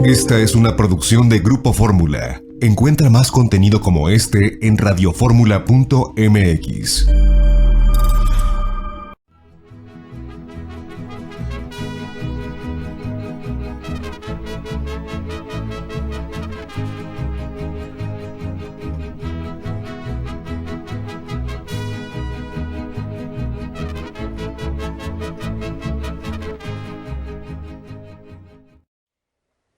Esta es una producción de Grupo Fórmula. Encuentra más contenido como este en radioformula.mx.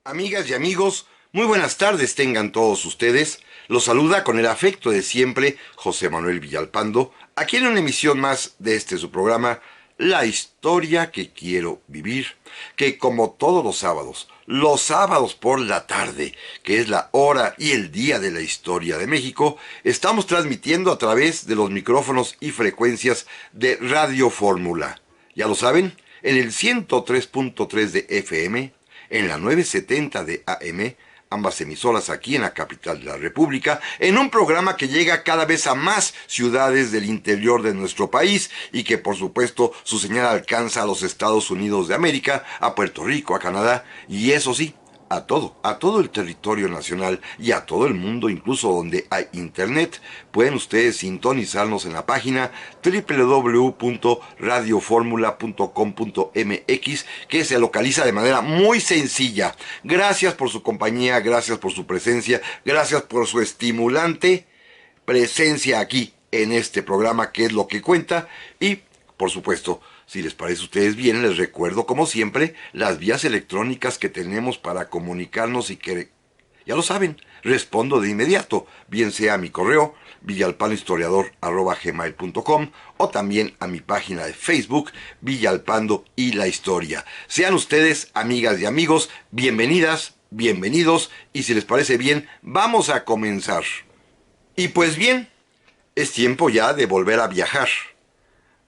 Amigas y amigos, muy buenas tardes tengan todos ustedes. Los saluda con el afecto de siempre José Manuel Villalpando, aquí en una emisión más de su programa, La Historia que Quiero Vivir, que como todos los sábados por la tarde, que es la hora y el día de la historia de México, estamos transmitiendo a través de los micrófonos y frecuencias de Radio Fórmula. Ya lo saben, en el 103.3 de FM, en la 970 de AM, ambas emisoras aquí en la capital de la República, en un programa que llega cada vez a más ciudades del interior de nuestro país y que por supuesto su señal alcanza a los Estados Unidos de América, a Puerto Rico, a Canadá y eso sí, a todo el territorio nacional y a todo el mundo, incluso donde hay internet. Pueden ustedes sintonizarnos en la página www.radioformula.com.mx, que se localiza de manera muy sencilla. Gracias por su compañía, gracias por su presencia, gracias por su estimulante presencia aquí en este programa, que es lo que cuenta. Y por supuesto, si les parece a ustedes bien, les recuerdo, como siempre, las vías electrónicas que tenemos para comunicarnos y que, ya lo saben, respondo de inmediato, bien sea a mi correo, villalpandohistoriador@gmail.com, o también a mi página de Facebook, Villalpando y la Historia. Sean ustedes, amigas y amigos, bienvenidas, bienvenidos, y si les parece bien, vamos a comenzar. Y pues bien, es tiempo ya de volver a viajar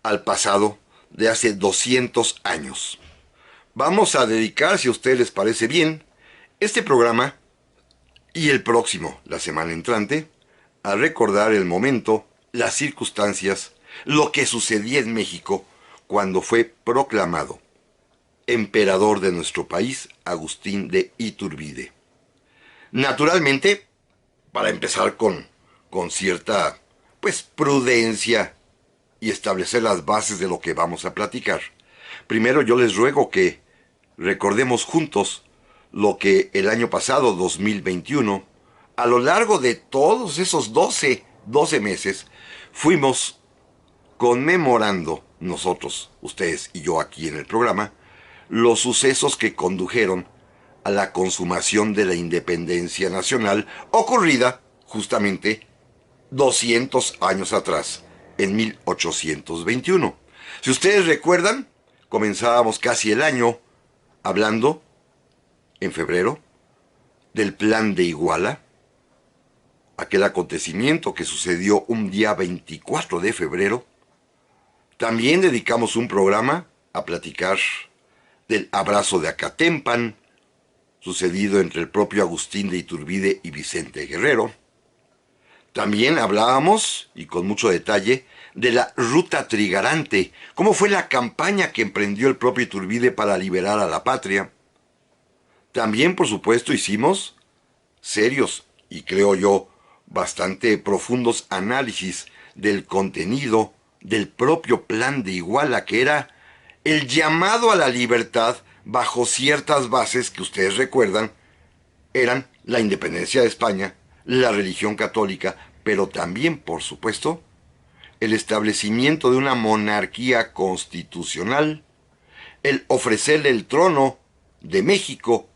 al pasado de hace 200 años. Vamos a dedicar, si a ustedes les parece bien, este programa y el próximo, la semana entrante, a recordar el momento, las circunstancias, lo que sucedía en México cuando fue proclamado emperador de nuestro país Agustín de Iturbide. Naturalmente, para empezar con cierta, prudencia y establecer las bases de lo que vamos a platicar, primero yo les ruego que recordemos juntos lo que el año pasado, 2021, a lo largo de todos esos 12 meses, fuimos conmemorando nosotros, ustedes y yo aquí en el programa, los sucesos que condujeron a la consumación de la independencia nacional ocurrida justamente 200 años atrás, en 1821. Si ustedes recuerdan, comenzábamos casi el año hablando, en febrero, del Plan de Iguala, aquel acontecimiento que sucedió un día 24 de febrero. También dedicamos un programa a platicar del abrazo de Acatempan, sucedido entre el propio Agustín de Iturbide y Vicente Guerrero. También hablábamos, y con mucho detalle, de la Ruta Trigarante, cómo fue la campaña que emprendió el propio Iturbide para liberar a la patria. También, por supuesto, hicimos serios y, creo yo, bastante profundos análisis del contenido del propio Plan de Iguala, que era el llamado a la libertad bajo ciertas bases que ustedes recuerdan, eran la independencia de España, la religión católica, pero también, por supuesto, el establecimiento de una monarquía constitucional, el ofrecerle el trono de México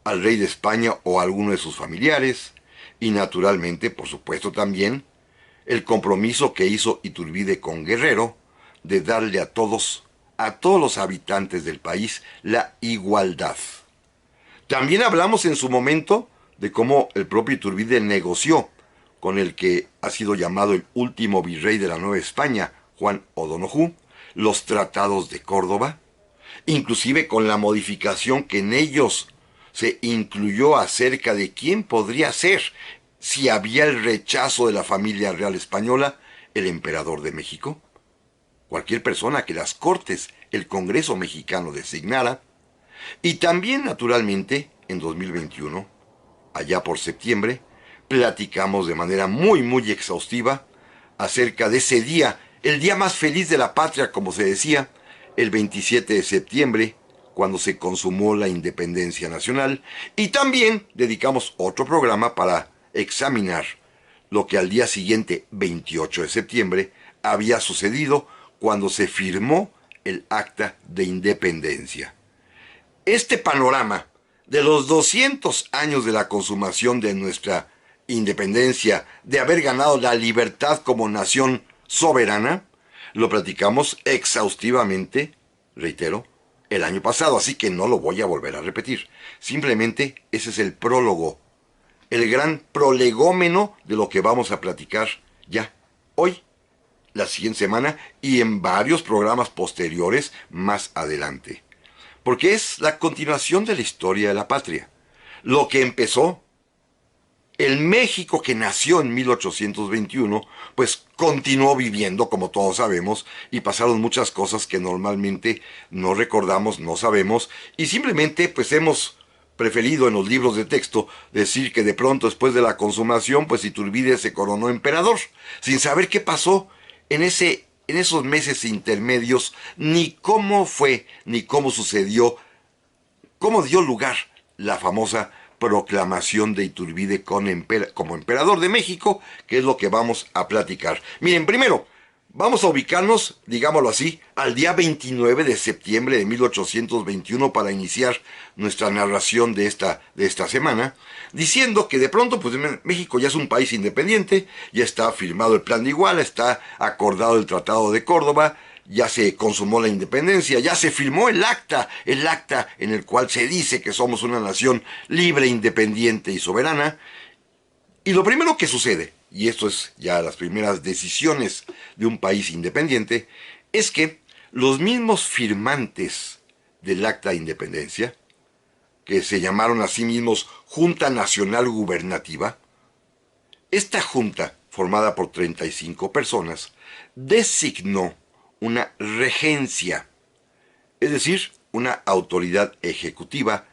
al rey de España o a alguno de sus familiares, y naturalmente, por supuesto también, el compromiso que hizo Iturbide con Guerrero de darle a todos los habitantes del país la igualdad. También hablamos en su momento de cómo el propio Iturbide negoció con el que ha sido llamado el último virrey de la Nueva España, Juan O'Donoghue, los tratados de Córdoba, inclusive con la modificación que en ellos se incluyó acerca de quién podría ser, si había el rechazo de la familia real española, el emperador de México. Cualquier persona que las Cortes, el Congreso mexicano designara. Y también, naturalmente, en 2021, allá por septiembre, platicamos de manera muy exhaustiva acerca de ese día, el día más feliz de la patria, como se decía, el 27 de septiembre, cuando se consumó la independencia nacional, y también dedicamos otro programa para examinar lo que al día siguiente, 28 de septiembre, había sucedido cuando se firmó el Acta de Independencia. Este panorama de los 200 años de la consumación de nuestra independencia, de haber ganado la libertad como nación soberana, lo platicamos exhaustivamente, reitero, el año pasado, así que no lo voy a volver a repetir. Simplemente ese es el prólogo, el gran prolegómeno de lo que vamos a platicar ya hoy, la siguiente semana y en varios programas posteriores más adelante. Porque es la continuación de la historia de la patria. Lo que empezó, el México que nació en 1821, pues continuó viviendo, como todos sabemos, y pasaron muchas cosas que normalmente no recordamos, no sabemos, y simplemente pues hemos preferido en los libros de texto decir que de pronto después de la consumación, pues Iturbide se coronó emperador, sin saber qué pasó en esos meses intermedios, ni cómo fue, ni cómo sucedió, cómo dio lugar la famosa proclamación de Iturbide como emperador de México, que es lo que vamos a platicar. Miren, primero, vamos a ubicarnos, digámoslo así, al día 29 de septiembre de 1821 para iniciar nuestra narración de esta semana, diciendo que de pronto pues México ya es un país independiente, ya está firmado el Plan de Iguala, está acordado el Tratado de Córdoba, ya se consumó la independencia, ya se firmó el acta en el cual se dice que somos una nación libre, independiente y soberana. Y lo primero que sucede, y esto es ya las primeras decisiones de un país independiente, es que los mismos firmantes del Acta de Independencia, que se llamaron a sí mismos Junta Nacional Gubernativa, esta junta, formada por 35 personas, designó una regencia, es decir, una autoridad ejecutiva,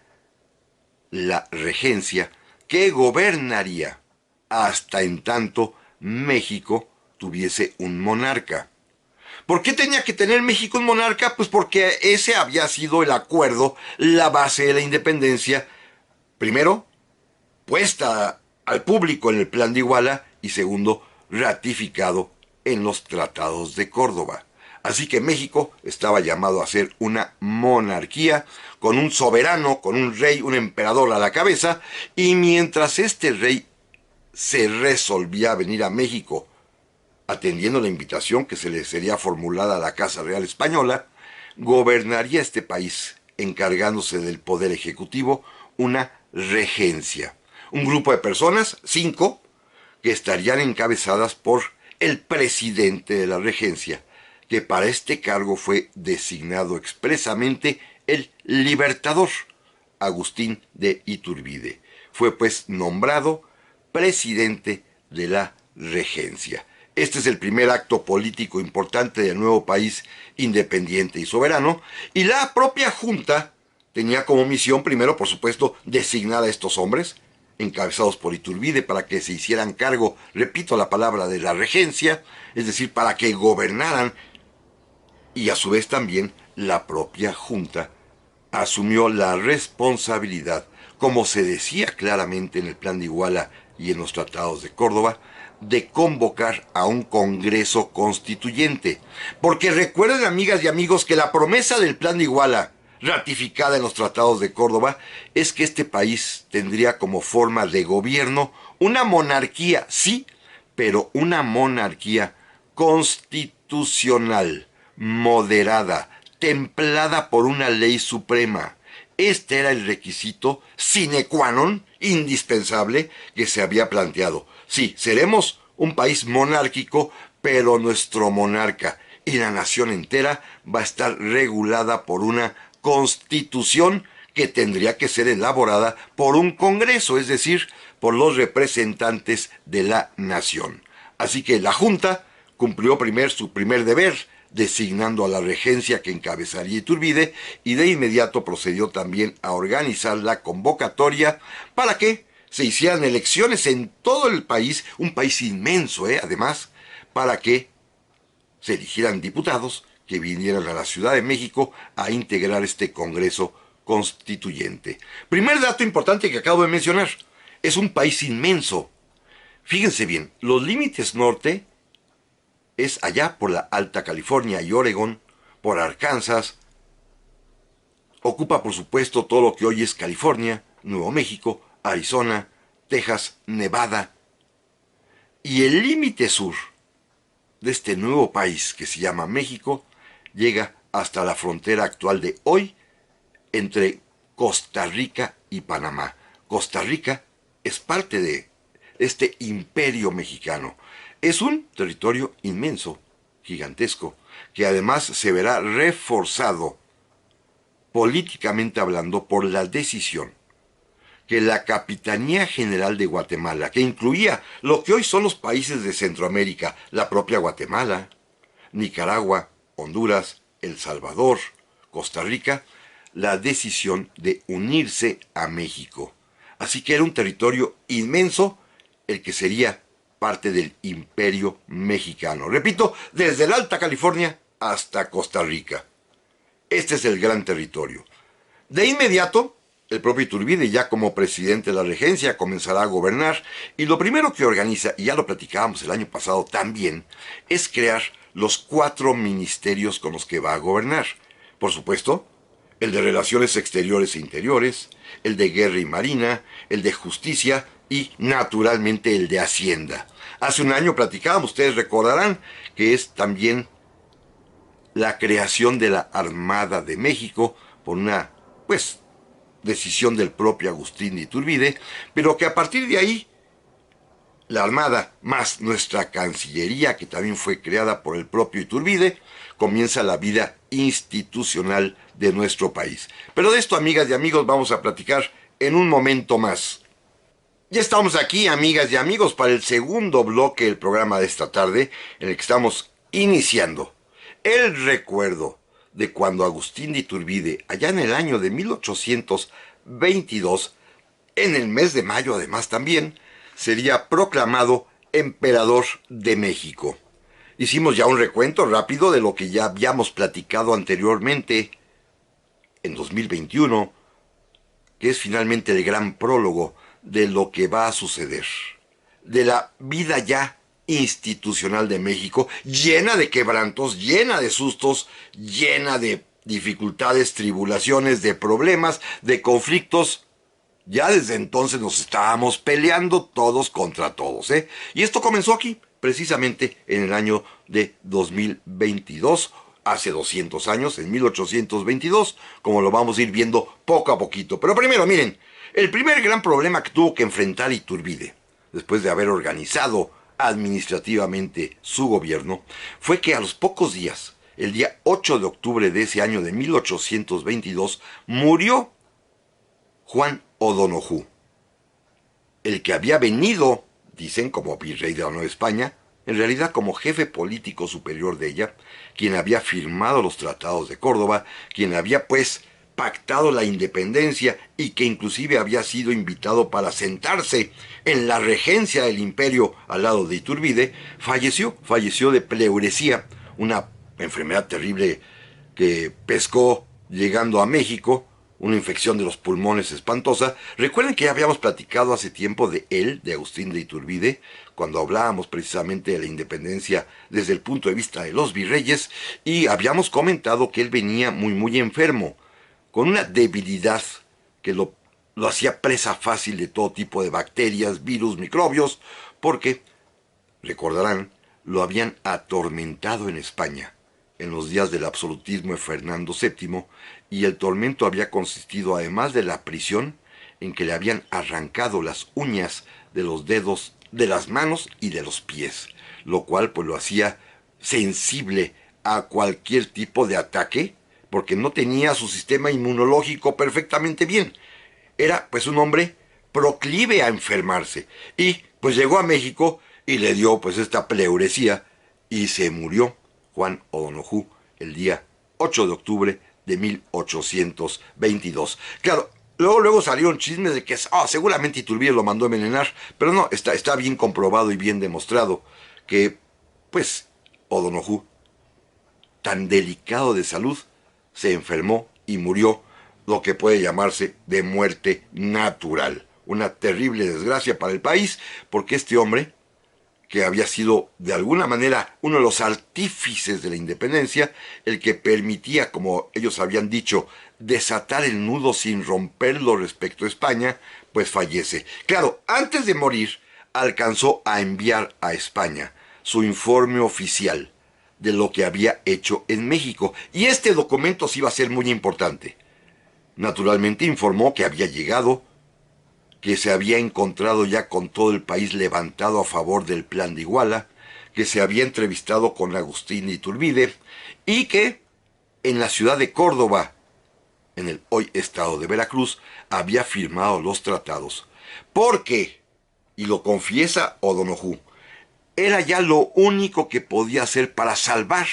la regencia, que gobernaría hasta en tanto México tuviese un monarca. ¿Por qué tenía que tener México un monarca? Pues porque ese había sido el acuerdo, la base de la independencia, primero, puesta al público en el Plan de Iguala y segundo, ratificado en los tratados de Córdoba. Así que México estaba llamado a ser una monarquía, con un soberano, con un rey, un emperador a la cabeza, y mientras este rey se resolvía venir a México, atendiendo la invitación que se le sería formulada a la Casa Real Española, gobernaría este país, encargándose del poder ejecutivo, una regencia. Un grupo de personas, 5, que estarían encabezadas por el presidente de la regencia, que para este cargo fue designado expresamente el Libertador, Agustín de Iturbide. Fue pues nombrado presidente de la regencia. Este es el primer acto político importante del nuevo país independiente y soberano, y la propia Junta tenía como misión, primero, por supuesto, designar a estos hombres, encabezados por Iturbide, para que se hicieran cargo, repito la palabra, de la regencia, es decir, para que gobernaran, y a su vez también la propia Junta asumió la responsabilidad, como se decía claramente en el Plan de Iguala y en los tratados de Córdoba, de convocar a un Congreso Constituyente. Porque recuerden, amigas y amigos, que la promesa del Plan de Iguala, ratificada en los tratados de Córdoba, es que este país tendría como forma de gobierno una monarquía, sí, pero una monarquía constitucional, moderada, templada por una ley suprema. Este era el requisito sine qua non, indispensable, que se había planteado. Sí, seremos un país monárquico, pero nuestro monarca y la nación entera va a estar regulada por una constitución que tendría que ser elaborada por un Congreso, es decir, por los representantes de la nación. Así que la Junta cumplió su primer deber designando a la regencia que encabezaría Iturbide, y de inmediato procedió también a organizar la convocatoria para que se hicieran elecciones en todo el país, un país inmenso, además, para que se eligieran diputados que vinieran a la Ciudad de México a integrar este Congreso Constituyente. Primer dato importante que acabo de mencionar, es un país inmenso. Fíjense bien, los límites norte es allá por la Alta California y Oregón, por Arkansas, ocupa por supuesto todo lo que hoy es California, Nuevo México, Arizona, Texas, Nevada, y el límite sur de este nuevo país que se llama México llega hasta la frontera actual de hoy entre Costa Rica y Panamá. Costa Rica es parte de este imperio mexicano. Es un territorio inmenso, gigantesco, que además se verá reforzado políticamente hablando por la decisión que la Capitanía General de Guatemala, que incluía lo que hoy son los países de Centroamérica, la propia Guatemala, Nicaragua, Honduras, El Salvador, Costa Rica, la decisión de unirse a México. Así que era un territorio inmenso el que sería parte del imperio mexicano. Repito, desde la Alta California hasta Costa Rica. Este es el gran territorio. De inmediato, el propio Iturbide, ya como presidente de la regencia, comenzará a gobernar, y lo primero que organiza, y ya lo platicábamos el año pasado también, es crear los 4 ministerios con los que va a gobernar. Por supuesto, el de Relaciones Exteriores e Interiores, el de Guerra y Marina, el de Justicia y, naturalmente, el de Hacienda. Hace un año platicábamos, ustedes recordarán, que es también la creación de la Armada de México por una, decisión del propio Agustín de Iturbide, pero que a partir de ahí, la Armada más nuestra Cancillería, que también fue creada por el propio Iturbide, comienza la vida institucional de nuestro país. Pero de esto, amigas y amigos, vamos a platicar en un momento más. Ya estamos aquí, amigas y amigos, para el segundo bloque del programa de esta tarde, en el que estamos iniciando el recuerdo de cuando Agustín de Iturbide, allá en el año de 1822, en el mes de mayo además también, sería proclamado emperador de México. Hicimos ya un recuento rápido de lo que ya habíamos platicado anteriormente en 2021, que es finalmente el gran prólogo de lo que va a suceder, de la vida ya institucional de México, llena de quebrantos, llena de sustos, llena de dificultades, tribulaciones, de problemas, de conflictos. Ya desde entonces nos estábamos peleando todos contra todos, Y esto comenzó aquí, precisamente en el año de 2022, hace 200 años, en 1822, como lo vamos a ir viendo poco a poquito. Pero primero, miren, el primer gran problema que tuvo que enfrentar Iturbide, después de haber organizado administrativamente su gobierno, fue que a los pocos días, el día 8 de octubre de ese año de 1822, murió Juan O'Donojú, el que había venido, dicen, como virrey de la Nueva España, en realidad como jefe político superior de ella, quien había firmado los tratados de Córdoba, quien había pactado la independencia y que inclusive había sido invitado para sentarse en la regencia del imperio al lado de Iturbide, falleció de pleuresía, una enfermedad terrible que pescó llegando a México, una infección de los pulmones espantosa. Recuerden que ya habíamos platicado hace tiempo de él, de Agustín de Iturbide, cuando hablábamos precisamente de la independencia desde el punto de vista de los virreyes, y habíamos comentado que él venía muy enfermo, con una debilidad que lo hacía presa fácil de todo tipo de bacterias, virus, microbios, porque, recordarán, lo habían atormentado en España en los días del absolutismo de Fernando VII, y el tormento había consistido, además de la prisión, en que le habían arrancado las uñas de los dedos, de las manos y de los pies, lo cual lo hacía sensible a cualquier tipo de ataque, porque no tenía su sistema inmunológico perfectamente bien. Era un hombre proclive a enfermarse, y llegó a México y le dio esta pleuresía y se murió Juan O'Donoghue el día 8 de octubre de 1822. Claro, luego salieron chismes de que seguramente Iturbide lo mandó a envenenar, pero no, está bien comprobado y bien demostrado que, pues, O'Donoghue, tan delicado de salud, se enfermó y murió, lo que puede llamarse de muerte natural. Una terrible desgracia para el país, porque este hombre, que había sido de alguna manera uno de los artífices de la independencia, el que permitía, como ellos habían dicho, desatar el nudo sin romperlo respecto a España, pues fallece. Claro, antes de morir, alcanzó a enviar a España su informe oficial de lo que había hecho en México, y este documento sí iba a ser muy importante. Naturalmente informó que había llegado, que se había encontrado ya con todo el país levantado a favor del Plan de Iguala, que se había entrevistado con Agustín de Iturbide y que en la ciudad de Córdoba, en el hoy estado de Veracruz, había firmado los tratados. Porque, y lo confiesa O'Donoghue, era ya lo único que podía hacer para salvar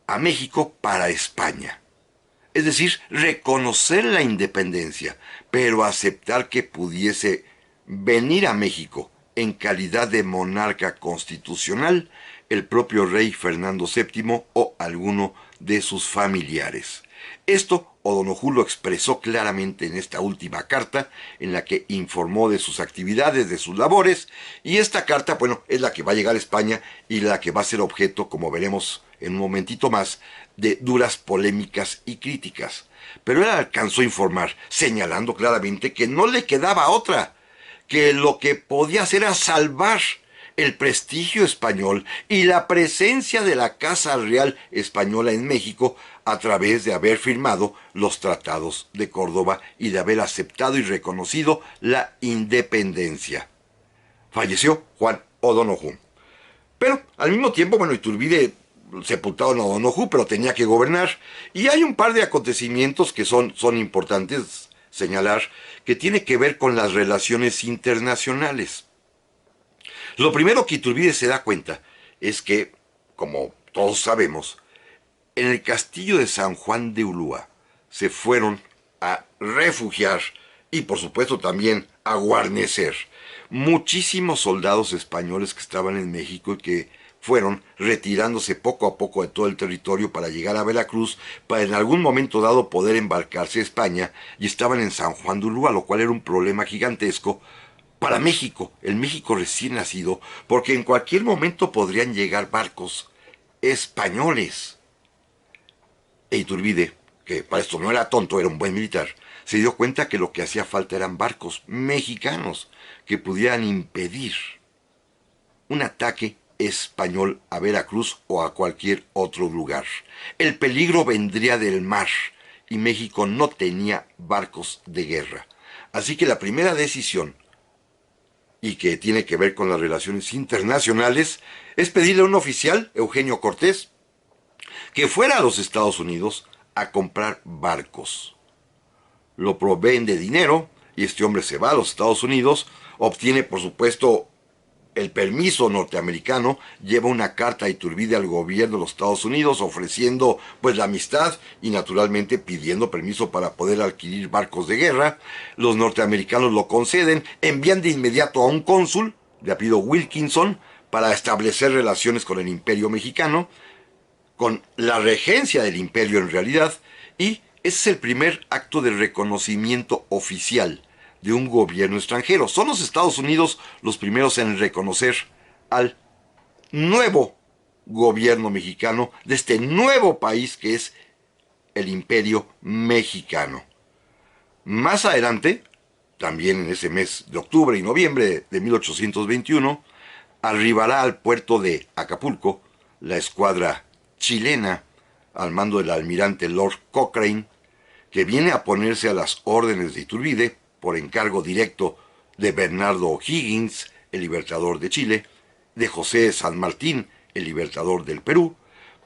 a México para España. Es decir, reconocer la independencia, pero aceptar que pudiese venir a México en calidad de monarca constitucional el propio rey Fernando VII o alguno de sus familiares. Esto O'Donoghue lo expresó claramente en esta última carta, en la que informó de sus actividades, de sus labores, y esta carta, bueno, es la que va a llegar a España y la que va a ser objeto, como veremos en un momentito más, de duras polémicas y críticas. Pero él alcanzó a informar, señalando claramente que no le quedaba otra, que lo que podía hacer era salvar el prestigio español y la presencia de la Casa Real Española en México a través de haber firmado los tratados de Córdoba y de haber aceptado y reconocido la independencia. Falleció Juan O'Donoghue. Pero al mismo tiempo, bueno, Iturbide sepultado en O'Donoghue, pero tenía que gobernar. Y hay un par de acontecimientos que son importantes señalar, que tiene que ver con las relaciones internacionales. Lo primero que Iturbide se da cuenta es que, como todos sabemos, en el castillo de San Juan de Ulúa se fueron a refugiar y por supuesto también a guarnecer muchísimos soldados españoles que estaban en México y que fueron retirándose poco a poco de todo el territorio para llegar a Veracruz, para en algún momento dado poder embarcarse a España, y estaban en San Juan de Ulúa, lo cual era un problema gigantesco para México, el México recién nacido, porque en cualquier momento podrían llegar barcos españoles. E Iturbide, que para esto no era tonto, era un buen militar, se dio cuenta que lo que hacía falta eran barcos mexicanos que pudieran impedir un ataque español a Veracruz o a cualquier otro lugar. El peligro vendría del mar y México no tenía barcos de guerra. Así que la primera decisión, y que tiene que ver con las relaciones internacionales, es pedirle a un oficial, Eugenio Cortés, que fuera a los Estados Unidos a comprar barcos. Lo proveen de dinero y este hombre se va a los Estados Unidos, obtiene por supuesto el permiso norteamericano, lleva una carta a Iturbide al gobierno de los Estados Unidos ofreciendo pues la amistad y naturalmente pidiendo permiso para poder adquirir barcos de guerra. Los norteamericanos lo conceden, envían de inmediato a un cónsul de apellido Wilkinson para establecer relaciones con el Imperio Mexicano, con la regencia del imperio en realidad, y ese es el primer acto de reconocimiento oficial de un gobierno extranjero. Son los Estados Unidos los primeros en reconocer al nuevo gobierno mexicano de este nuevo país que es el Imperio Mexicano. Más adelante, también en ese mes de octubre y noviembre de 1821, arribará al puerto de Acapulco la escuadra chilena al mando del almirante Lord Cochrane, que viene a ponerse a las órdenes de Iturbide por encargo directo de Bernardo O'Higgins, el libertador de Chile, de José San Martín, el libertador del Perú,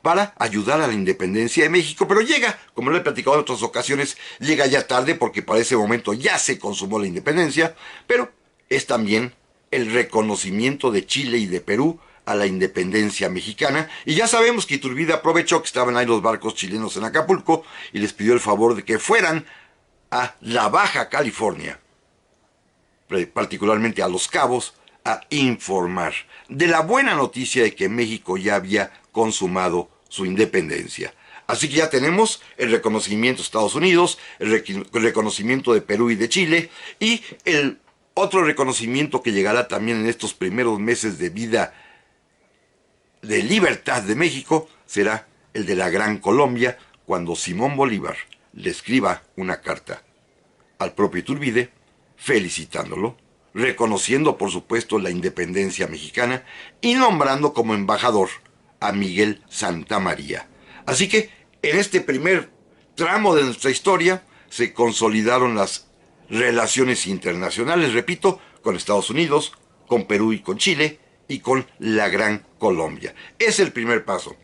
para ayudar a la independencia de México, pero llega, como lo he platicado en otras ocasiones, llega ya tarde porque para ese momento ya se consumó la independencia, pero es también el reconocimiento de Chile y de Perú a la independencia mexicana, y ya sabemos que Iturbide aprovechó que estaban ahí los barcos chilenos en Acapulco y les pidió el favor de que fueran a la Baja California, particularmente a Los Cabos, a informar de la buena noticia de que México ya había consumado su independencia. Así que ya tenemos el reconocimiento de Estados Unidos, el reconocimiento de Perú y de Chile, y el otro reconocimiento que llegará también en estos primeros meses de vida de libertad de México será el de la Gran Colombia, cuando Simón Bolívar le escriba una carta al propio Iturbide felicitándolo, reconociendo por supuesto la independencia mexicana y nombrando como embajador a Miguel Santamaría. Así que en este primer tramo de nuestra historia se consolidaron las relaciones internacionales, repito, con Estados Unidos, con Perú y con Chile y con la Gran Colombia. Es el primer paso.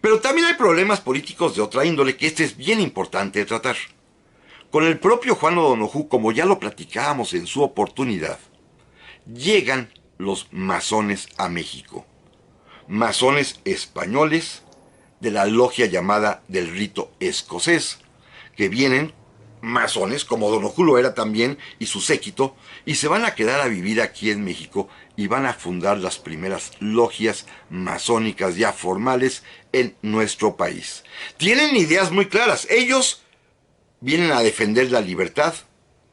Pero también hay problemas políticos de otra índole que este es bien importante de tratar. Con el propio Juan O'Donoghue, como ya lo platicábamos en su oportunidad, llegan los masones a México. Masones españoles de la logia llamada del rito escocés, que vienen masones, como O'Donoghue lo era también, y su séquito, y se van a quedar a vivir aquí en México y van a fundar las primeras logias masónicas ya formales en nuestro país. Tienen ideas muy claras. Ellos vienen a defender la libertad,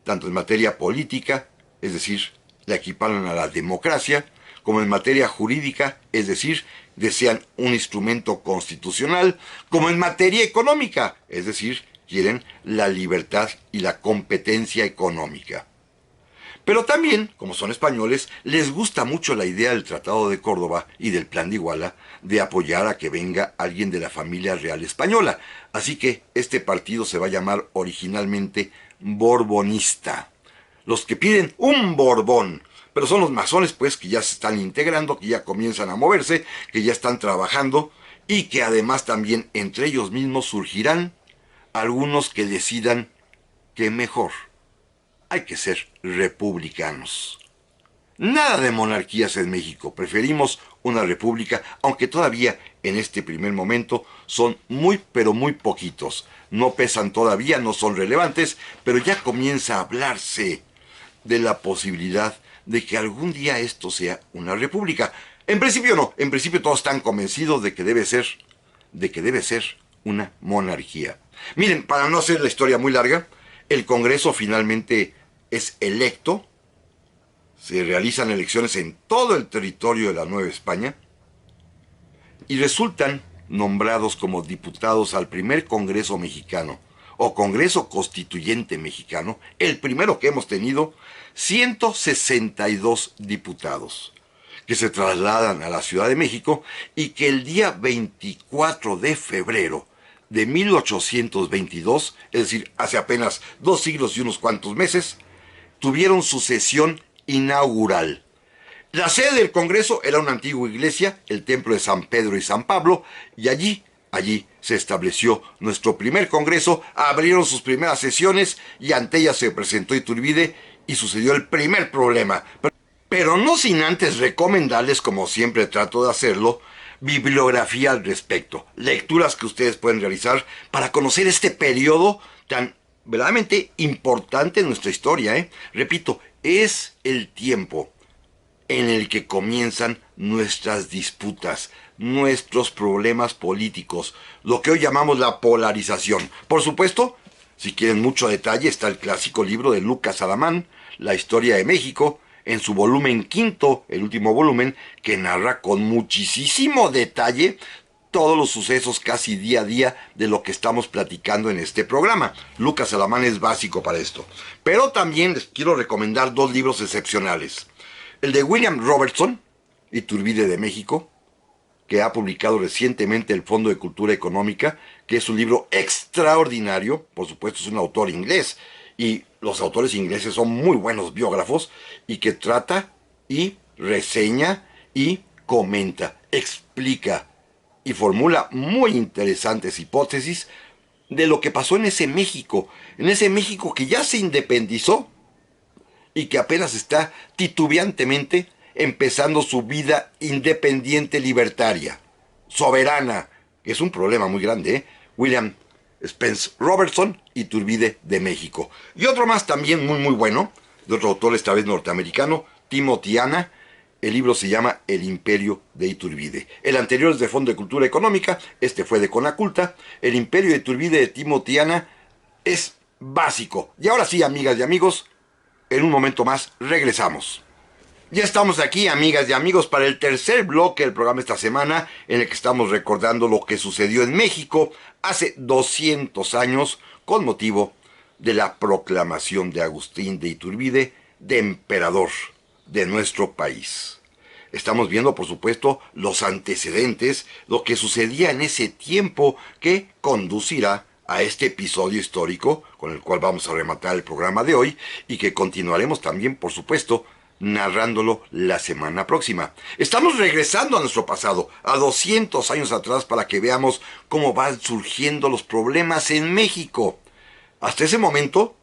tanto en materia política, es decir, la equiparan a la democracia, como en materia jurídica, es decir, desean un instrumento constitucional, como en materia económica, es decir, quieren la libertad y la competencia económica. Pero también, como son españoles, les gusta mucho la idea del Tratado de Córdoba y del Plan de Iguala de apoyar a que venga alguien de la familia real española. Así que este partido se va a llamar originalmente Borbonista. Los que piden un Borbón, pero son los masones pues que ya se están integrando, que ya comienzan a moverse, que ya están trabajando y que además también entre ellos mismos surgirán algunos que decidan que mejor hay que ser republicanos. Nada de monarquías en México, preferimos una república, aunque todavía en este primer momento son muy pero muy poquitos. No pesan todavía, no son relevantes, pero ya comienza a hablarse de la posibilidad de que algún día esto sea una república. En principio no, en principio todos están convencidos de que debe ser una monarquía. Miren, para no hacer la historia muy larga, el Congreso finalmente es electo, se realizan elecciones en todo el territorio de la Nueva España y resultan nombrados como diputados al primer Congreso mexicano o Congreso Constituyente mexicano, el primero que hemos tenido, 162 diputados que se trasladan a la Ciudad de México y que el día 24 de febrero de 1822, es decir, hace apenas 2 siglos y unos cuantos meses, tuvieron su sesión inaugural. La sede del Congreso era una antigua iglesia, el templo de San Pedro y San Pablo, y allí se estableció nuestro primer Congreso, abrieron sus primeras sesiones y ante ellas se presentó Iturbide y sucedió el primer problema. Pero no sin antes recomendarles, como siempre trato de hacerlo, bibliografía al respecto, lecturas que ustedes pueden realizar para conocer este periodo tan verdaderamente importante en nuestra historia. Repito, es el tiempo en el que comienzan nuestras disputas, nuestros problemas políticos, lo que hoy llamamos la polarización. Por supuesto, si quieren mucho detalle, está el clásico libro de Lucas Alamán, La Historia de México, en su volumen quinto, el último volumen, que narra con muchísimo detalle todos los sucesos casi día a día de lo que estamos platicando en este programa. Lucas Alamán es básico para esto. Pero también les quiero recomendar 2 libros excepcionales. El de William Robertson, Iturbide de México, que ha publicado recientemente el Fondo de Cultura Económica, que es un libro extraordinario. Por supuesto es un autor inglés, y los autores ingleses son muy buenos biógrafos, y que trata y reseña y comenta, explica y formula muy interesantes hipótesis de lo que pasó en ese México que ya se independizó y que apenas está titubeantemente empezando su vida independiente libertaria, soberana, que es un problema muy grande, ¿eh? William Spence Robertson, Iturbide de México. Y otro más también muy bueno, de otro autor esta vez norteamericano, Timothy Ana. El libro se llama El Imperio de Iturbide. El anterior es de Fondo de Cultura Económica, este fue de Conaculta. El Imperio de Iturbide de Timothy Ana es básico. Y ahora sí, amigas y amigos, en un momento más regresamos. Ya estamos aquí, amigas y amigos, para el tercer bloque del programa esta semana, en el que estamos recordando lo que sucedió en México hace 200 años con motivo de la proclamación de Agustín de Iturbide de emperador de nuestro país. Estamos viendo, por supuesto, los antecedentes, lo que sucedía en ese tiempo que conducirá a este episodio histórico con el cual vamos a rematar el programa de hoy y que continuaremos también, por supuesto, narrándolo la semana próxima. Estamos regresando a nuestro pasado, a 200 años atrás, para que veamos cómo van surgiendo los problemas en México. Hasta ese momento,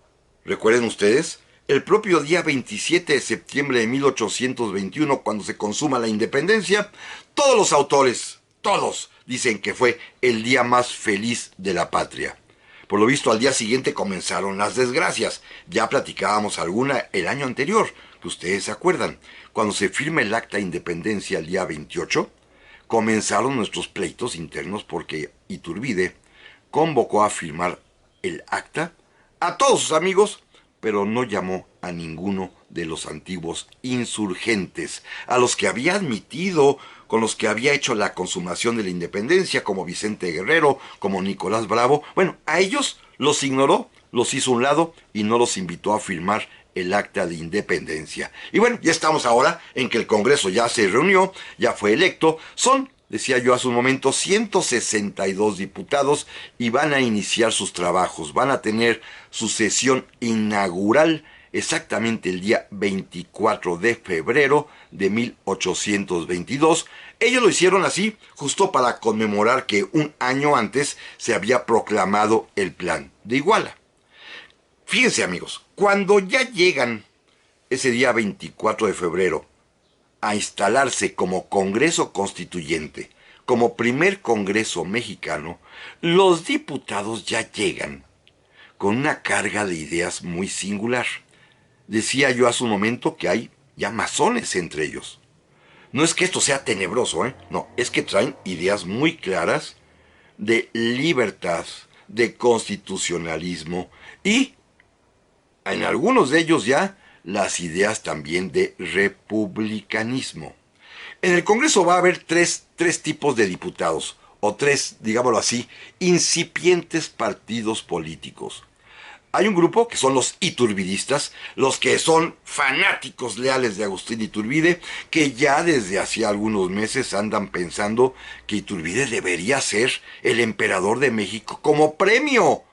recuerden ustedes, el propio día 27 de septiembre de 1821, cuando se consuma la independencia, todos los autores, todos, dicen que fue el día más feliz de la patria. Por lo visto, al día siguiente comenzaron las desgracias. Ya platicábamos alguna el año anterior, que ustedes se acuerdan. Cuando se firma el acta de independencia el día 28, comenzaron nuestros pleitos internos porque Iturbide convocó a firmar el acta a todos sus amigos, pero no llamó a ninguno de los antiguos insurgentes, a los que había admitido, con los que había hecho la consumación de la independencia, como Vicente Guerrero, como Nicolás Bravo. Bueno, a ellos los ignoró, los hizo a un lado y no los invitó a firmar el acta de independencia. Y bueno, ya estamos ahora en que el Congreso ya se reunió, ya fue electo, son, decía yo hace un momento, 162 diputados y van a iniciar sus trabajos, van a tener su sesión inaugural exactamente el día 24 de febrero de 1822. Ellos lo hicieron así, justo para conmemorar que un año antes se había proclamado el Plan de Iguala. Fíjense, amigos, cuando ya llegan ese día 24 de febrero a instalarse como Congreso Constituyente, como primer Congreso mexicano, los diputados ya llegan con una carga de ideas muy singular. Decía yo hace un momento que hay ya masones entre ellos. No es que esto sea tenebroso, no, es que traen ideas muy claras de libertad, de constitucionalismo y en algunos de ellos ya las ideas también de republicanismo. En el Congreso va a haber tres tipos de diputados, o tres, digámoslo así, incipientes partidos políticos. Hay un grupo que son los iturbidistas, los que son fanáticos leales de Agustín Iturbide, que ya desde hacía algunos meses andan pensando que Iturbide debería ser el emperador de México como premio,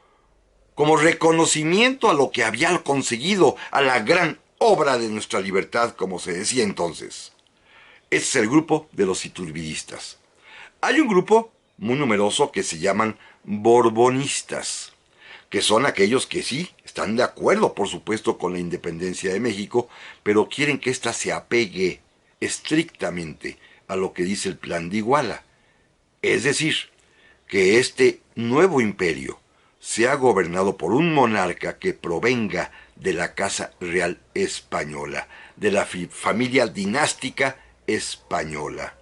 como reconocimiento a lo que había conseguido, a la gran obra de nuestra libertad, como se decía entonces. Ese es el grupo de los iturbidistas. Hay un grupo muy numeroso que se llaman borbonistas, que son aquellos que sí están de acuerdo, por supuesto, con la independencia de México, pero quieren que ésta se apegue estrictamente a lo que dice el Plan de Iguala. Es decir, que este nuevo imperio sea gobernado por un monarca que provenga de la Casa Real Española, de la familia dinástica española.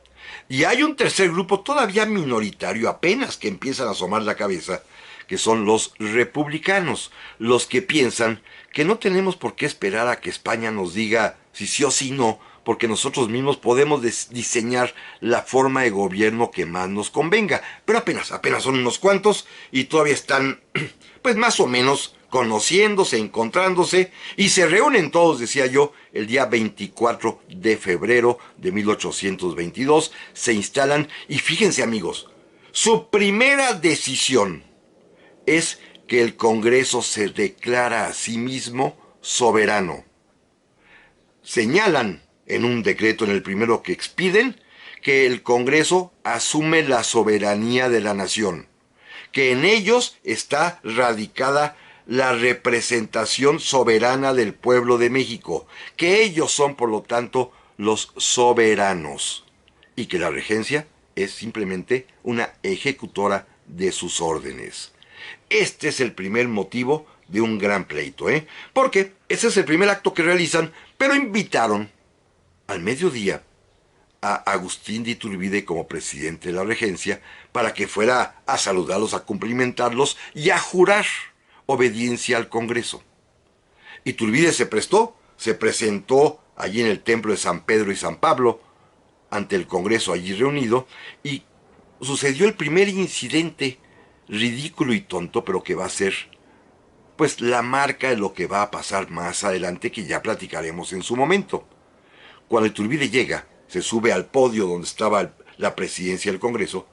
Y hay un tercer grupo todavía minoritario, apenas que empiezan a asomar la cabeza, que son los republicanos, los que piensan que no tenemos por qué esperar a que España nos diga si sí o si no, porque nosotros mismos podemos diseñar la forma de gobierno que más nos convenga. Pero apenas son unos cuantos y todavía están, pues más o menos, conociéndose, encontrándose, y se reúnen todos, decía yo, el día 24 de febrero de 1822, se instalan, y fíjense amigos, su primera decisión es que el Congreso se declara a sí mismo soberano. Señalan en un decreto, en el primero que expiden, que el Congreso asume la soberanía de la nación, que en ellos está radicada la representación soberana del pueblo de México, que ellos son, por lo tanto, los soberanos y que la regencia es simplemente una ejecutora de sus órdenes. Este es el primer motivo de un gran pleito, porque ese es el primer acto que realizan, pero invitaron al mediodía a Agustín de Iturbide como presidente de la regencia para que fuera a saludarlos, a cumplimentarlos y a jurar obediencia al Congreso. Iturbide se prestó, se presentó allí en el templo de San Pedro y San Pablo ante el Congreso allí reunido y sucedió el primer incidente ridículo y tonto, pero que va a ser pues la marca de lo que va a pasar más adelante, que ya platicaremos en su momento. Cuando Iturbide llega, se sube al podio donde estaba la presidencia del Congreso,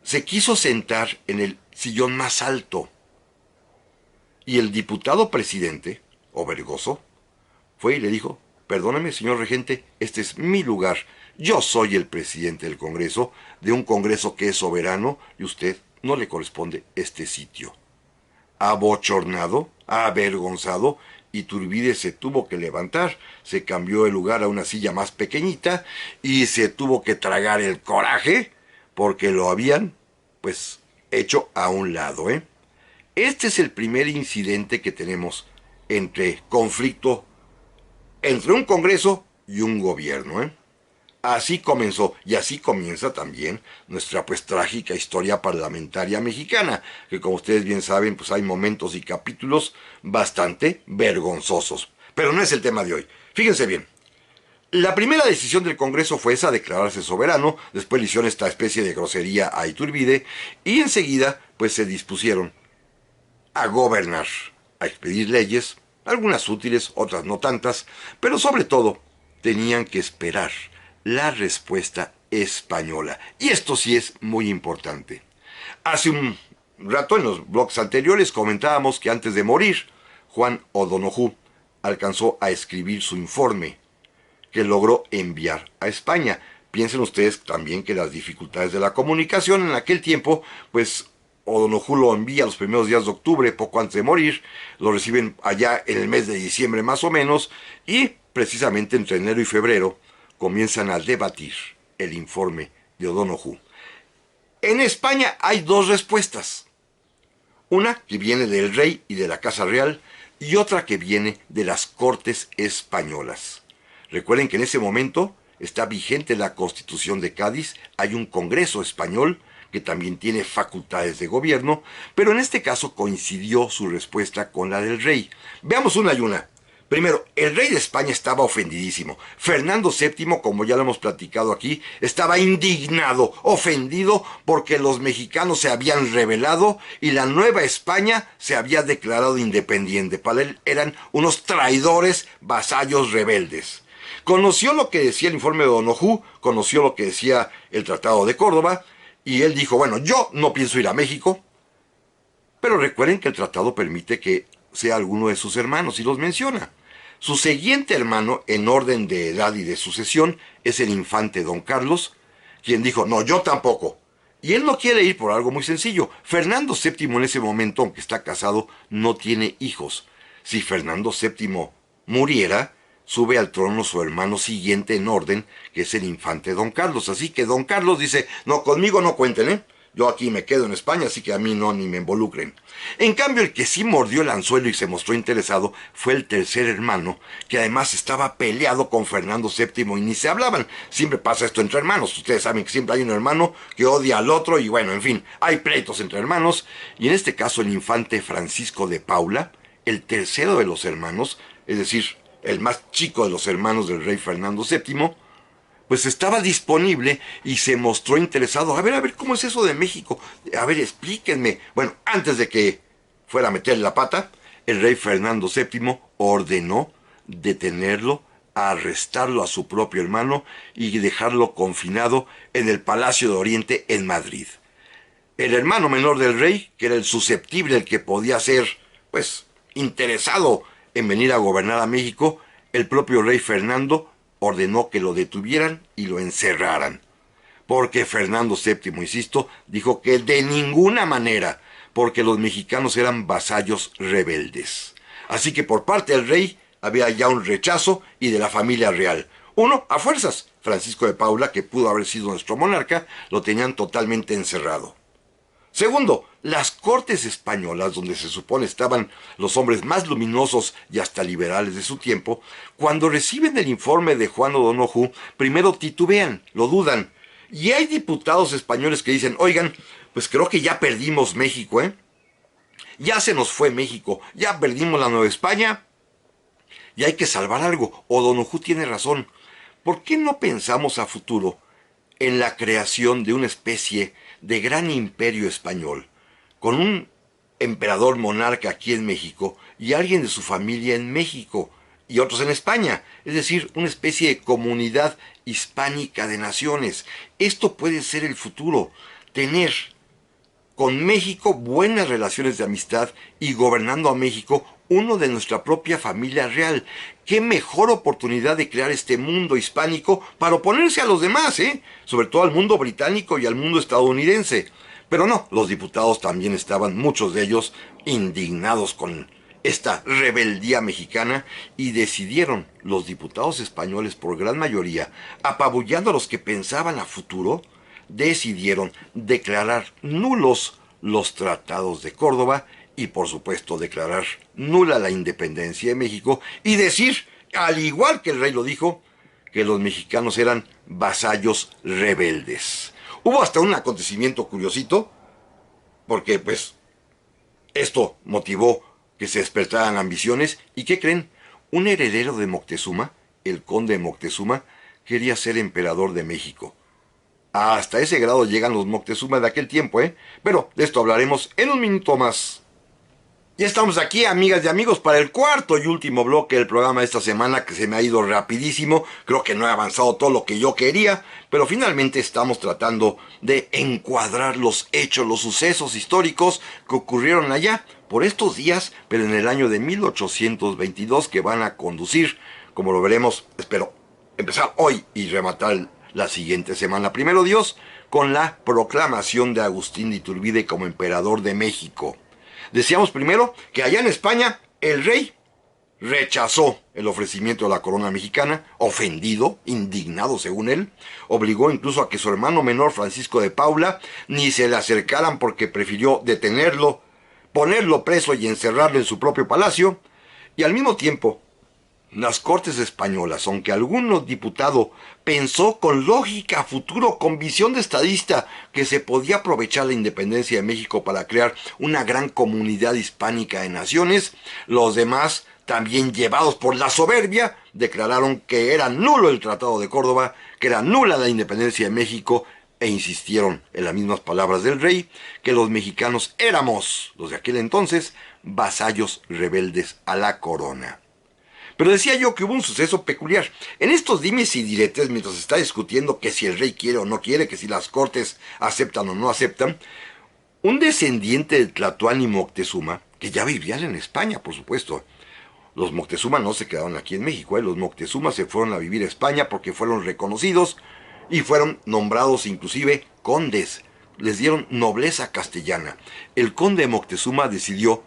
se quiso sentar en el sillón más alto. Y el diputado presidente, Obergoso, fue y le dijo: perdóneme, señor regente, este es mi lugar. Yo soy el presidente del Congreso, de un Congreso que es soberano, y usted no le corresponde este sitio. Abochornado, avergonzado, Iturbide se tuvo que levantar, se cambió de lugar a una silla más pequeñita y se tuvo que tragar el coraje porque lo habían, pues, hecho a un lado, Este es el primer incidente que tenemos entre conflicto entre un Congreso y un gobierno, Así comenzó, y así comienza también nuestra pues trágica historia parlamentaria mexicana, que como ustedes bien saben, pues hay momentos y capítulos bastante vergonzosos. Pero no es el tema de hoy. Fíjense bien, la primera decisión del Congreso fue esa, declararse soberano, después le hicieron esta especie de grosería a Iturbide, y enseguida pues se dispusieron a gobernar, a expedir leyes, algunas útiles, otras no tantas, pero sobre todo tenían que esperar la respuesta española. Y esto sí es muy importante. Hace un rato en los blogs anteriores comentábamos que antes de morir, Juan O'Donoghue alcanzó a escribir su informe, que logró enviar a España. Piensen ustedes también que las dificultades de la comunicación en aquel tiempo, pues O'Donoghue lo envía los primeros días de octubre, poco antes de morir, lo reciben allá en el mes de diciembre más o menos, y precisamente entre enero y febrero comienzan a debatir el informe de O'Donoghue. En España hay dos respuestas. Una que viene del rey y de la Casa Real y otra que viene de las Cortes Españolas. Recuerden que en ese momento está vigente la Constitución de Cádiz, hay un Congreso español que también tiene facultades de gobierno, pero en este caso coincidió su respuesta con la del rey. Veamos una y una. Primero, el rey de España estaba ofendidísimo. Fernando VII, como ya lo hemos platicado aquí, estaba indignado, ofendido porque los mexicanos se habían rebelado y la Nueva España se había declarado independiente. Para él eran unos traidores, vasallos rebeldes. Conoció lo que decía el informe de O'Donoghue, conoció lo que decía el Tratado de Córdoba, y él dijo: bueno, yo no pienso ir a México, pero recuerden que el tratado permite que sea alguno de sus hermanos, y los menciona. Su siguiente hermano, en orden de edad y de sucesión, es el infante Don Carlos, quien dijo: no, yo tampoco. Y él no quiere ir por algo muy sencillo. Fernando VII en ese momento, aunque está casado, no tiene hijos. Si Fernando VII muriera, sube al trono su hermano siguiente en orden, que es el infante Don Carlos. Así que Don Carlos dice: no, conmigo no cuenten, Yo aquí me quedo en España, así que a mí no, ni me involucren. En cambio, el que sí mordió el anzuelo y se mostró interesado fue el tercer hermano, que además estaba peleado con Fernando VII y ni se hablaban. Siempre pasa esto entre hermanos. Ustedes saben que siempre hay un hermano que odia al otro y bueno, en fin, hay pleitos entre hermanos. Y en este caso el infante Francisco de Paula, el tercero de los hermanos, es decir, el más chico de los hermanos del rey Fernando VII, pues estaba disponible y se mostró interesado. A ver, ¿cómo es eso de México? A ver, explíquenme. Bueno, antes de que fuera a meterle la pata, el rey Fernando VII ordenó detenerlo, arrestarlo a su propio hermano y dejarlo confinado en el Palacio de Oriente en Madrid. El hermano menor del rey, que era el susceptible, el que podía ser, pues, interesado en venir a gobernar a México, el propio rey Fernando ordenó que lo detuvieran y lo encerraran. Porque Fernando VII, insisto, dijo que de ninguna manera, porque los mexicanos eran vasallos rebeldes. Así que por parte del rey había ya un rechazo y de la familia real. Uno, a fuerzas. Francisco de Paula, que pudo haber sido nuestro monarca, lo tenían totalmente encerrado. Segundo, las cortes españolas, donde se supone estaban los hombres más luminosos y hasta liberales de su tiempo, cuando reciben el informe de Juan O'Donoghue, primero titubean, lo dudan. Y hay diputados españoles que dicen, oigan, pues creo que ya perdimos México, ¿eh? Ya se nos fue México, ya perdimos la Nueva España, y hay que salvar algo. O'Donoghue tiene razón. ¿Por qué no pensamos a futuro en la creación de una especie de gran imperio español, con un emperador monarca aquí en México y alguien de su familia en México y otros en España? Es decir, una especie de comunidad hispánica de naciones. Esto puede ser el futuro, tener con México buenas relaciones de amistad y gobernando a México uno de nuestra propia familia real. Qué mejor oportunidad de crear este mundo hispánico para oponerse a los demás, sobre todo al mundo británico y al mundo estadounidense. Pero no, los diputados también estaban, muchos de ellos, indignados con esta rebeldía mexicana y decidieron, los diputados españoles por gran mayoría, apabullando a los que pensaban a futuro, decidieron declarar nulos los tratados de Córdoba y por supuesto declarar nula la independencia de México y decir, al igual que el rey lo dijo, que los mexicanos eran vasallos rebeldes. Hubo hasta un acontecimiento curiosito, porque pues esto motivó que se despertaran ambiciones, y ¿qué creen? Un heredero de Moctezuma, el conde de Moctezuma, quería ser emperador de México. Hasta ese grado llegan los Moctezuma de aquel tiempo, Pero de esto hablaremos en un minuto más. Ya estamos aquí, amigas y amigos, para el cuarto y último bloque del programa de esta semana, que se me ha ido rapidísimo. Creo que no he avanzado todo lo que yo quería, pero finalmente estamos tratando de encuadrar los hechos, los sucesos históricos que ocurrieron allá por estos días, pero en el año de 1822, que van a conducir, como lo veremos, espero empezar hoy y rematar la siguiente semana, primero Dios, con la proclamación de Agustín de Iturbide como emperador de México. Decíamos primero que allá en España el rey rechazó el ofrecimiento de la corona mexicana, ofendido, indignado según él, obligó incluso a que su hermano menor Francisco de Paula ni se le acercaran porque prefirió detenerlo, ponerlo preso y encerrarlo en su propio palacio, y al mismo tiempo las Cortes españolas, aunque algún diputado pensó con lógica a futuro, con visión de estadista, que se podía aprovechar la independencia de México para crear una gran comunidad hispánica de naciones, los demás, también llevados por la soberbia, declararon que era nulo el Tratado de Córdoba, que era nula la independencia de México, e insistieron, en las mismas palabras del rey, que los mexicanos éramos, los de aquel entonces, vasallos rebeldes a la corona. Pero decía yo que hubo un suceso peculiar. En estos dimes y diretes, mientras se está discutiendo que si el rey quiere o no quiere, que si las cortes aceptan o no aceptan, un descendiente de Tlatoani Moctezuma, que ya vivían en España, por supuesto. Los Moctezuma no se quedaron aquí en México, los Moctezuma se fueron a vivir a España porque fueron reconocidos y fueron nombrados inclusive condes. Les dieron nobleza castellana. El conde de Moctezuma decidió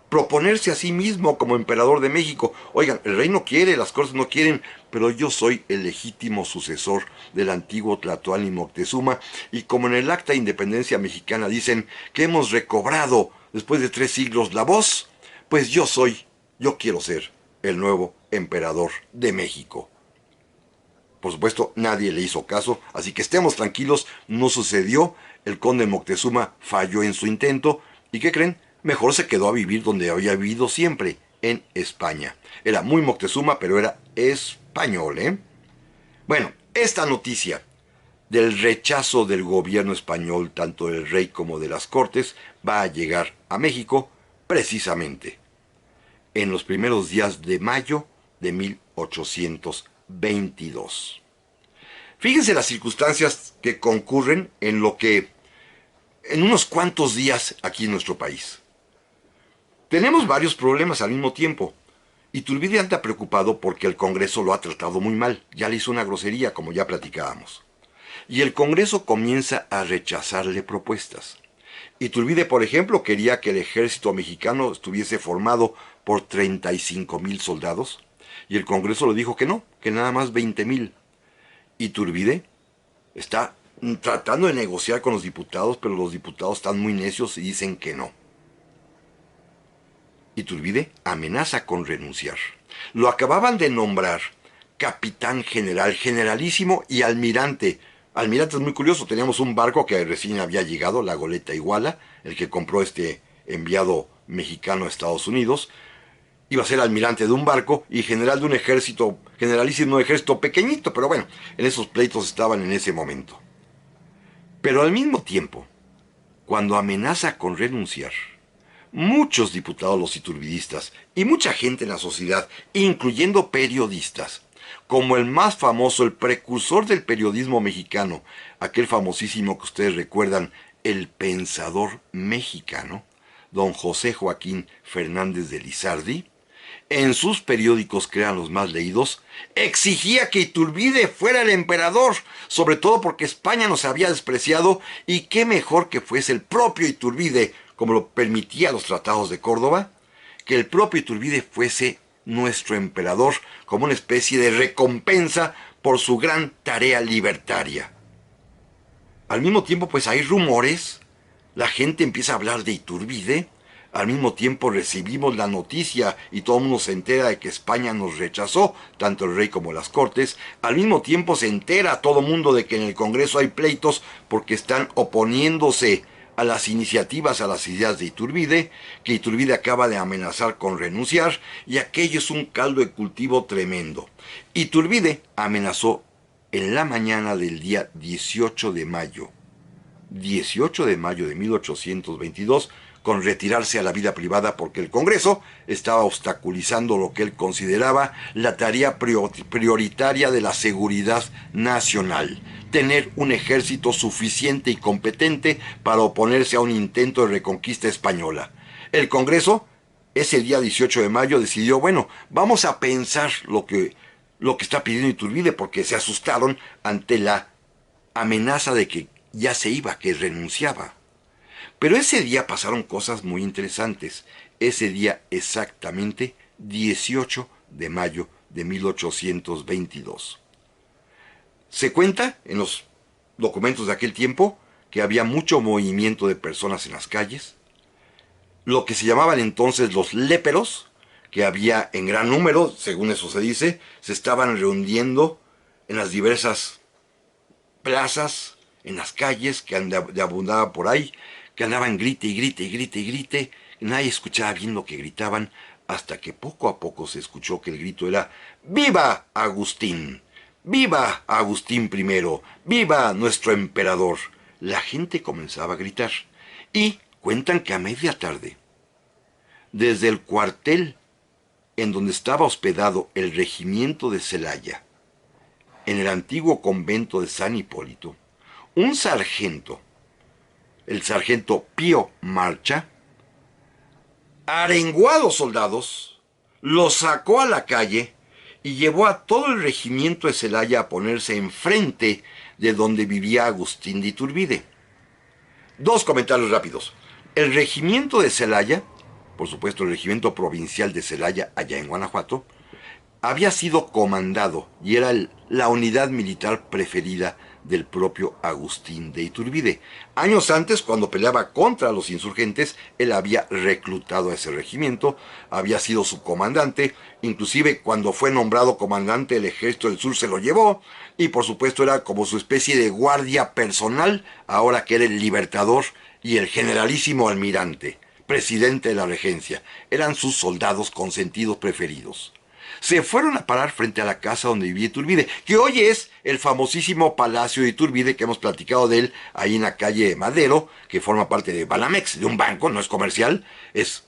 proponerse a sí mismo como emperador de México. Oigan, el rey no quiere, las cortes no quieren, pero yo soy el legítimo sucesor del antiguo Tlatoani Moctezuma, y como en el Acta de Independencia Mexicana dicen que hemos recobrado después de 3 siglos la voz, pues yo quiero ser el nuevo emperador de México. Por supuesto, nadie le hizo caso, así que estemos tranquilos, no sucedió. El conde Moctezuma falló en su intento, ¿y qué creen? Mejor se quedó a vivir donde había vivido siempre, en España. Era muy Moctezuma, pero era español, Bueno, esta noticia del rechazo del gobierno español, tanto del rey como de las cortes, va a llegar a México precisamente en los primeros días de mayo de 1822. Fíjense las circunstancias que concurren en unos cuantos días aquí en nuestro país. Tenemos varios problemas al mismo tiempo. Iturbide anda preocupado porque el Congreso lo ha tratado muy mal. Ya le hizo una grosería, como ya platicábamos. Y el Congreso comienza a rechazarle propuestas. Iturbide, por ejemplo, quería que el ejército mexicano estuviese formado por 35,000 soldados, y el Congreso le dijo que no, que nada más 20,000. Iturbide está tratando de negociar con los diputados, pero los diputados están muy necios y dicen que no. Iturbide amenaza con renunciar. Lo acababan de nombrar capitán general, generalísimo y almirante. Almirante es muy curioso, teníamos un barco que recién había llegado, la goleta Iguala, el que compró este enviado mexicano a Estados Unidos. Iba a ser almirante de un barco y general de un ejército, generalísimo de un ejército pequeñito, pero bueno, en esos pleitos estaban en ese momento. Pero al mismo tiempo, cuando amenaza con renunciar, muchos diputados los iturbidistas y mucha gente en la sociedad, incluyendo periodistas, como el más famoso, el precursor del periodismo mexicano, aquel famosísimo que ustedes recuerdan, el pensador mexicano, don José Joaquín Fernández de Lizardi, en sus periódicos que eran los más leídos, exigía que Iturbide fuera el emperador, sobre todo porque España nos había despreciado y qué mejor que fuese el propio Iturbide, como lo permitía los tratados de Córdoba, que el propio Iturbide fuese nuestro emperador como una especie de recompensa por su gran tarea libertaria. Al mismo tiempo, pues hay rumores, la gente empieza a hablar de Iturbide, al mismo tiempo recibimos la noticia y todo el mundo se entera de que España nos rechazó, tanto el rey como las cortes. Al mismo tiempo se entera todo el mundo de que en el Congreso hay pleitos porque están oponiéndose a las iniciativas, a las ideas de Iturbide, que Iturbide acaba de amenazar con renunciar, y aquello es un caldo de cultivo tremendo. Iturbide amenazó en la mañana del día 18 de mayo de 1822, con retirarse a la vida privada porque el Congreso estaba obstaculizando lo que él consideraba la tarea prioritaria de la seguridad nacional, tener un ejército suficiente y competente para oponerse a un intento de reconquista española. El Congreso, ese día 18 de mayo, decidió, bueno, vamos a pensar lo que está pidiendo Iturbide, porque se asustaron ante la amenaza de que ya se iba, que renunciaba. Pero ese día pasaron cosas muy interesantes. Ese día exactamente 18 de mayo de 1822. Se cuenta en los documentos de aquel tiempo que había mucho movimiento de personas en las calles. Lo que se llamaban entonces los léperos, que había en gran número, según eso se dice, se estaban reuniendo en las diversas plazas, en las calles que abundaban por ahí, que andaban grite y grite y grite y grite, nadie escuchaba bien lo que gritaban, hasta que poco a poco se escuchó que el grito era ¡Viva Agustín! ¡Viva Agustín I! ¡Viva nuestro emperador! La gente comenzaba a gritar, y cuentan que a media tarde, desde el cuartel en donde estaba hospedado el regimiento de Celaya, en el antiguo convento de San Hipólito, un sargento, el sargento Pío Marcha, arengó a los soldados, los sacó a la calle y llevó a todo el regimiento de Celaya a ponerse enfrente de donde vivía Agustín de Iturbide. Dos comentarios rápidos. El regimiento de Celaya, por supuesto el regimiento provincial de Celaya, allá en Guanajuato, había sido comandado y era la unidad militar preferida del propio Agustín de Iturbide. Años antes, cuando peleaba contra los insurgentes, él había reclutado a ese regimiento, había sido su comandante, inclusive cuando fue nombrado comandante del Ejército del Sur se lo llevó, y por supuesto era como su especie de guardia personal, ahora que era el libertador y el generalísimo almirante, presidente de la regencia. Eran sus soldados consentidos preferidos. Se fueron a parar frente a la casa donde vivía Iturbide, que hoy es el famosísimo Palacio de Iturbide, que hemos platicado de él ahí en la calle Madero, que forma parte de Banamex, de un banco, no es comercial, es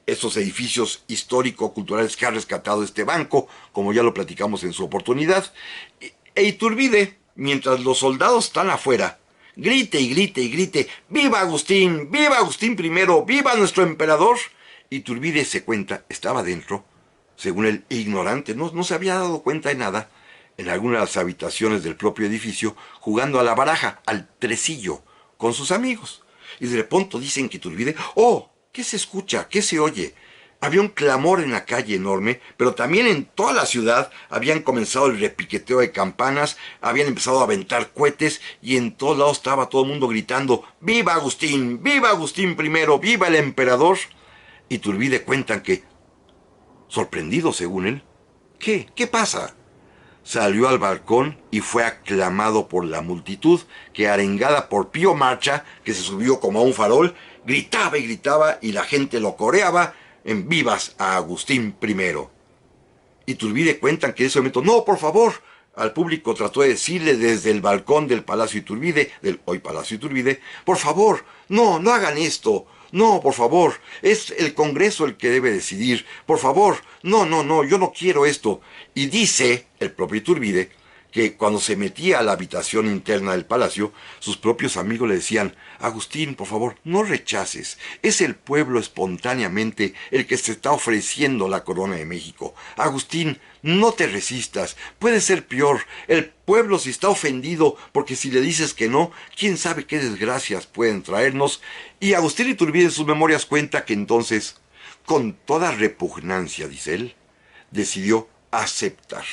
esos edificios histórico-culturales que ha rescatado este banco, como ya lo platicamos en su oportunidad. E Iturbide, mientras los soldados están afuera, grite y grite y grite, ¡Viva Agustín! ¡Viva Agustín I! ¡Viva nuestro emperador! Iturbide, se cuenta, estaba dentro, según el ignorante, no se había dado cuenta de nada, en algunas de las habitaciones del propio edificio, jugando a la baraja, al tresillo, con sus amigos. Y de pronto dicen que Iturbide, ¡oh! ¿Qué se escucha? ¿Qué se oye? Había un clamor en la calle enorme, pero también en toda la ciudad habían comenzado el repiqueteo de campanas, habían empezado a aventar cohetes y en todos lados estaba todo el mundo gritando ¡Viva Agustín! ¡Viva Agustín I! ¡Viva el emperador! Iturbide cuentan que, sorprendido según él, ¿Qué pasa? Salió al balcón y fue aclamado por la multitud que, arengada por Pío Marcha, que se subió como a un farol, gritaba y gritaba y la gente lo coreaba en vivas a Agustín I. Iturbide cuentan que en ese momento, no, por favor, al público trató de decirle desde el balcón del Palacio Iturbide, del hoy Palacio Iturbide, por favor, no hagan esto, no, por favor, es el Congreso el que debe decidir, por favor, no, yo no quiero esto. Y dice el propio Iturbide que cuando se metía a la habitación interna del palacio, sus propios amigos le decían, Agustín, por favor, no rechaces, es el pueblo espontáneamente el que se está ofreciendo la corona de México. Agustín, no te resistas, puede ser peor, el pueblo se está ofendido porque si le dices que no, quién sabe qué desgracias pueden traernos. Y Agustín Iturbide en sus memorias cuenta que entonces, con toda repugnancia, dice él, decidió aceptar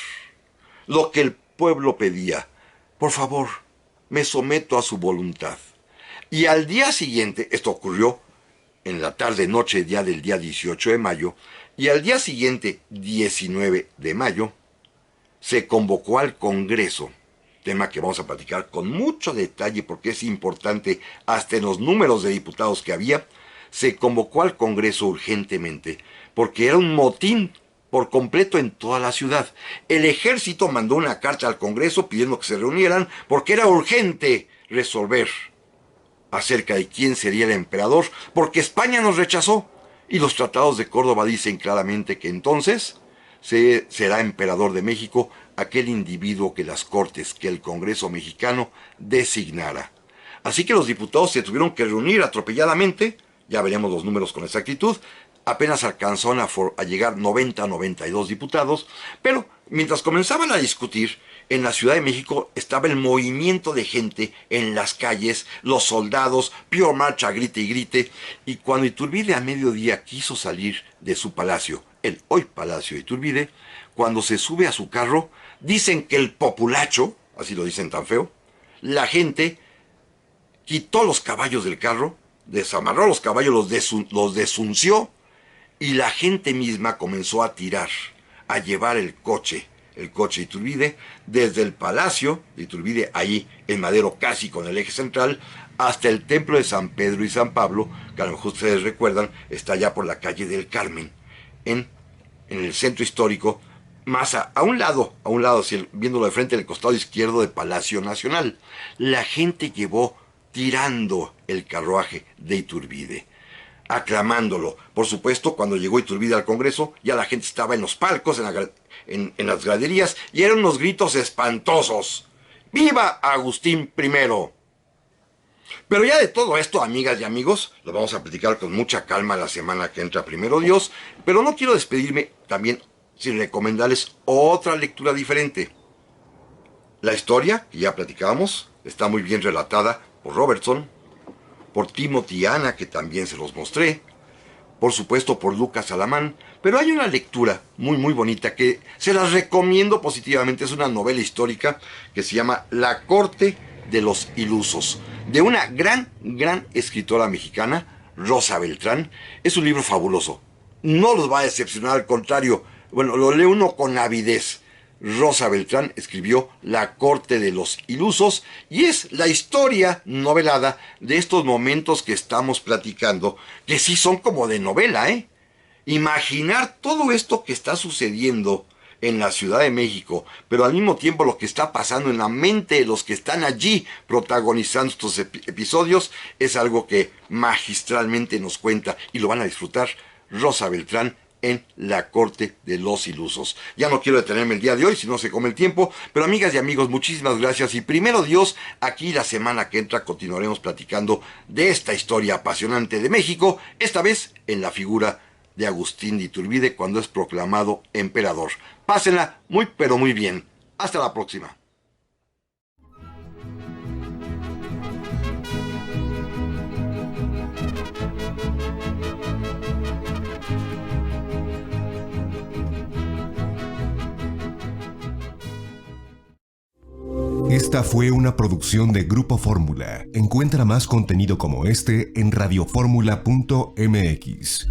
lo que el pueblo pedía. Por favor, me someto a su voluntad. Y al día siguiente, esto ocurrió en la tarde-noche ya del día 18 de mayo, y al día siguiente, 19 de mayo, se convocó al Congreso, tema que vamos a platicar con mucho detalle porque es importante hasta en los números de diputados que había, se convocó al Congreso urgentemente, porque era un motín por completo en toda la ciudad. El ejército mandó una carta al Congreso pidiendo que se reunieran porque era urgente resolver acerca de quién sería el emperador, porque España nos rechazó y los tratados de Córdoba dicen claramente que entonces será emperador de México aquel individuo que las Cortes, que el Congreso mexicano designara. Así que los diputados se tuvieron que reunir atropelladamente, ya veremos los números con exactitud, apenas alcanzaron a llegar 92 diputados, pero mientras comenzaban a discutir, en la Ciudad de México estaba el movimiento de gente en las calles, los soldados, Pío Marcha grite y grite, y cuando Iturbide a mediodía quiso salir de su palacio, el hoy Palacio de Iturbide, cuando se sube a su carro, dicen que el populacho, así lo dicen tan feo, la gente quitó los caballos del carro, desamarró los caballos, los desunció, y la gente misma comenzó a tirar, a llevar el coche Iturbide, desde el Palacio de Iturbide, ahí en Madero, casi con el eje central, hasta el templo de San Pedro y San Pablo, que a lo mejor ustedes recuerdan, está allá por la calle del Carmen, en el centro histórico, más a un lado, viéndolo de frente, en el costado izquierdo del Palacio Nacional. La gente llevó tirando el carruaje de Iturbide, aclamándolo. Por supuesto, cuando llegó Iturbide al Congreso, ya la gente estaba en los palcos, en las graderías, y eran unos gritos espantosos. ¡Viva Agustín I! Pero ya de todo esto, amigas y amigos, lo vamos a platicar con mucha calma la semana que entra, primero Dios, pero no quiero despedirme también sin recomendarles otra lectura diferente. La historia, que ya platicábamos, está muy bien relatada por Robertson, por Timothy Ana, que también se los mostré, por supuesto por Lucas Alamán, pero hay una lectura muy bonita que se las recomiendo positivamente. Es una novela histórica que se llama La Corte de los Ilusos, de una gran escritora mexicana, Rosa Beltrán. Es un libro fabuloso, no los va a decepcionar, al contrario, bueno, lo lee uno con avidez. Rosa Beltrán escribió La Corte de los Ilusos y es la historia novelada de estos momentos que estamos platicando, que sí son como de novela, ¿eh? Imaginar todo esto que está sucediendo en la Ciudad de México, pero al mismo tiempo lo que está pasando en la mente de los que están allí protagonizando estos episodios, es algo que magistralmente nos cuenta y lo van a disfrutar Rosa Beltrán en La Corte de los Ilusos. Ya no quiero detenerme el día de hoy, si no se come el tiempo, pero amigas y amigos, muchísimas gracias, y primero Dios, aquí la semana que entra continuaremos platicando de esta historia apasionante de México, esta vez en la figura de Agustín de Iturbide cuando es proclamado emperador. Pásenla muy pero muy bien. Hasta la próxima. Esta fue una producción de Grupo Fórmula. Encuentra más contenido como este en radioformula.mx.